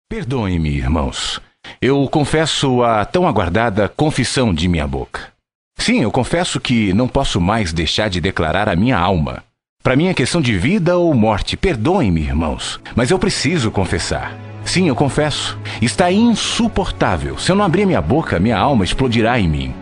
Perdoem-me, irmãos. Eu confesso a tão aguardada confissão de minha boca. Sim, eu confesso que não posso mais deixar de declarar a minha alma. Para mim é questão de vida ou morte. Perdoem-me, irmãos, mas eu preciso confessar. Sim, eu confesso. Está insuportável. Se eu não abrir minha boca, minha alma explodirá em mim.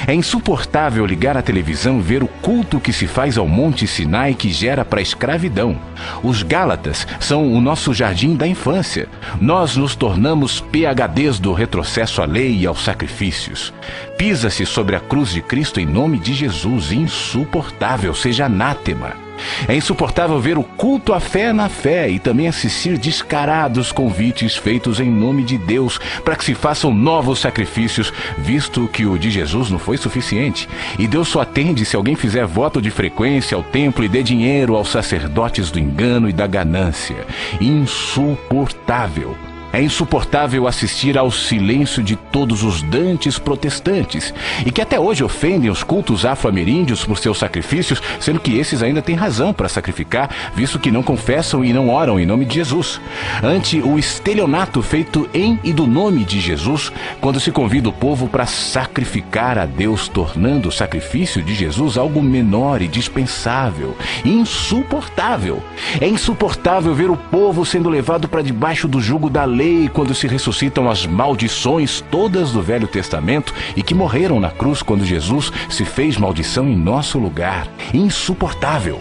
É insuportável ligar a televisão e ver o culto que se faz ao Monte Sinai que gera para a escravidão. Os Gálatas são o nosso jardim da infância. Nós nos tornamos PhDs do retrocesso à lei e aos sacrifícios. Pisa-se sobre a cruz de Cristo em nome de Jesus. Insuportável, seja anátema. É insuportável ver o culto à fé na fé e também assistir descarados convites feitos em nome de Deus para que se façam novos sacrifícios, visto que o de Jesus não foi suficiente. E Deus só atende se alguém fizer voto de frequência ao templo e dê dinheiro aos sacerdotes do engano e da ganância. Insuportável. É insuportável assistir ao silêncio de todos os dantes protestantes e que até hoje ofendem os cultos afro-ameríndios por seus sacrifícios, sendo que esses ainda têm razão para sacrificar, visto que não confessam e não oram em nome de Jesus. Ante o estelionato feito em e do nome de Jesus, quando se convida o povo para sacrificar a Deus, tornando o sacrifício de Jesus algo menor e dispensável. Insuportável. É insuportável ver o povo sendo levado para debaixo do jugo da lei quando se ressuscitam as maldições todas do Velho Testamento e que morreram na cruz quando Jesus se fez maldição em nosso lugar. Insuportável.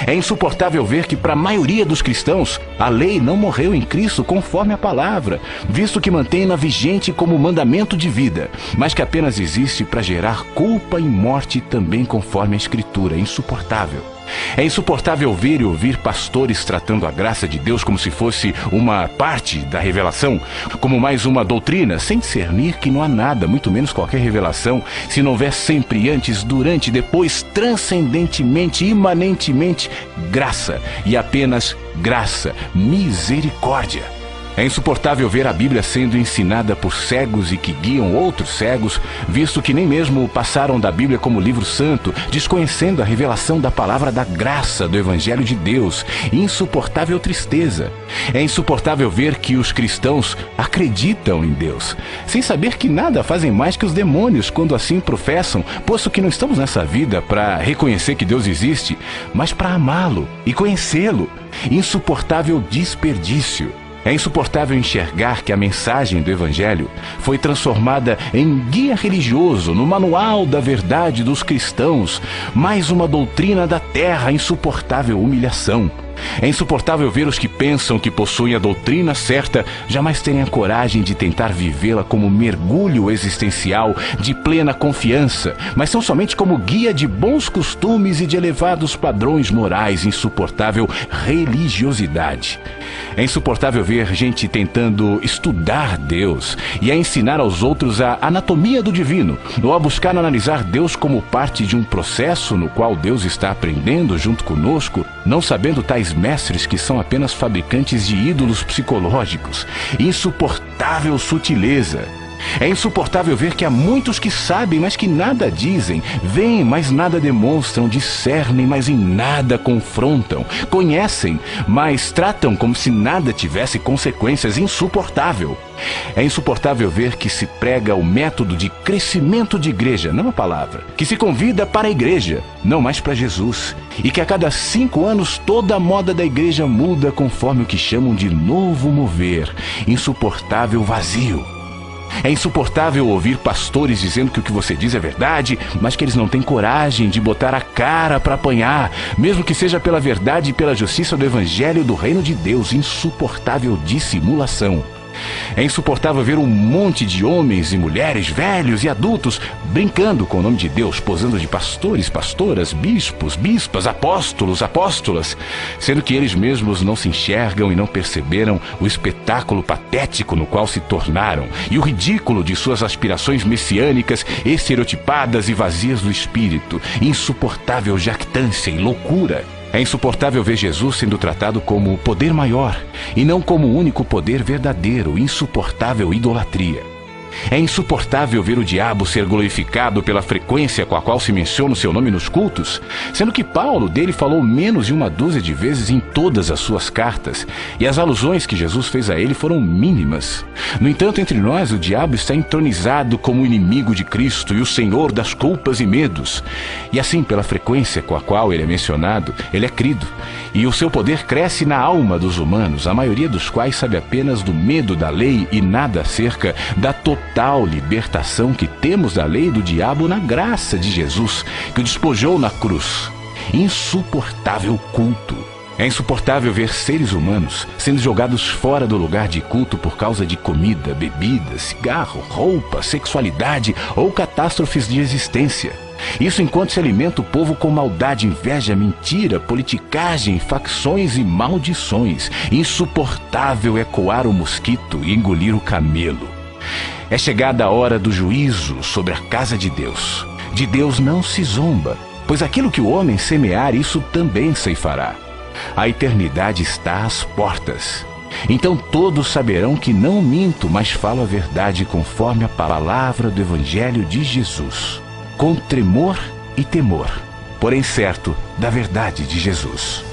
É insuportável ver que para a maioria dos cristãos a lei não morreu em Cristo conforme a palavra, visto que mantém-na vigente como mandamento de vida, mas que apenas existe para gerar culpa e morte também conforme a Escritura. Insuportável. É insuportável ver e ouvir pastores tratando a graça de Deus como se fosse uma parte da revelação, como mais uma doutrina, sem discernir que não há nada, muito menos qualquer revelação, se não houver sempre antes, durante, depois, transcendentemente, imanentemente, graça e apenas graça, misericórdia. É insuportável ver a Bíblia sendo ensinada por cegos e que guiam outros cegos, visto que nem mesmo passaram da Bíblia como livro santo, desconhecendo a revelação da palavra da graça do Evangelho de Deus. Insuportável tristeza. É insuportável ver que os cristãos acreditam em Deus, sem saber que nada fazem mais que os demônios quando assim professam, posto que não estamos nessa vida para reconhecer que Deus existe, mas para amá-lo e conhecê-lo. Insuportável desperdício. É insuportável enxergar que a mensagem do Evangelho foi transformada em guia religioso, no manual da verdade dos cristãos, mais uma doutrina da terra. Insuportável humilhação. É insuportável ver os que pensam que possuem a doutrina certa jamais terem a coragem de tentar vivê-la como mergulho existencial de plena confiança, mas são somente como guia de bons costumes e de elevados padrões morais. Insuportável religiosidade. É insuportável ver gente tentando estudar Deus e a ensinar aos outros a anatomia do divino, ou a buscar analisar Deus como parte de um processo no qual Deus está aprendendo junto conosco, não sabendo tais mestres que são apenas fabricantes de ídolos psicológicos. Insuportável sutileza. É insuportável ver que há muitos que sabem, mas que nada dizem, veem, mas nada demonstram, discernem, mas em nada confrontam, conhecem, mas tratam como se nada tivesse consequências. Insuportável. É insuportável ver que se prega o método de crescimento de igreja, não a palavra, que se convida para a igreja, não mais para Jesus, e que a cada 5 anos toda a moda da igreja muda conforme o que chamam de novo mover. Insuportável vazio. É insuportável ouvir pastores dizendo que o que você diz é verdade, mas que eles não têm coragem de botar a cara para apanhar, mesmo que seja pela verdade e pela justiça do Evangelho do Reino de Deus. Insuportável dissimulação. É insuportável ver um monte de homens e mulheres, velhos e adultos, brincando com o nome de Deus, posando de pastores, pastoras, bispos, bispas, apóstolos, apóstolas, sendo que eles mesmos não se enxergam e não perceberam o espetáculo patético no qual se tornaram e o ridículo de suas aspirações messiânicas, estereotipadas e vazias do espírito. Insuportável jactância e loucura. É insuportável ver Jesus sendo tratado como o poder maior e não como o único poder verdadeiro. Insuportável idolatria. É insuportável ver o diabo ser glorificado pela frequência com a qual se menciona o seu nome nos cultos, sendo que Paulo dele falou menos de 12 vezes em todas as suas cartas, e as alusões que Jesus fez a ele foram mínimas. No entanto, entre nós, o diabo está entronizado como o inimigo de Cristo e o senhor das culpas e medos. E assim, pela frequência com a qual ele é mencionado, ele é crido, e o seu poder cresce na alma dos humanos, a maioria dos quais sabe apenas do medo da lei e nada acerca da total libertação que temos da lei e do diabo na graça de Jesus, que o despojou na cruz. Insuportável culto. É insuportável ver seres humanos sendo jogados fora do lugar de culto por causa de comida, bebida, cigarro, roupa, sexualidade ou catástrofes de existência. Isso enquanto se alimenta o povo com maldade, inveja, mentira, politicagem, facções e maldições. Insuportável é coar o mosquito e engolir o camelo. É chegada a hora do juízo sobre a casa de Deus. De Deus não se zomba, pois aquilo que o homem semear, isso também ceifará. A eternidade está às portas. Então todos saberão que não minto, mas falo a verdade conforme a palavra do Evangelho de Jesus, com tremor e temor, porém certo da verdade de Jesus.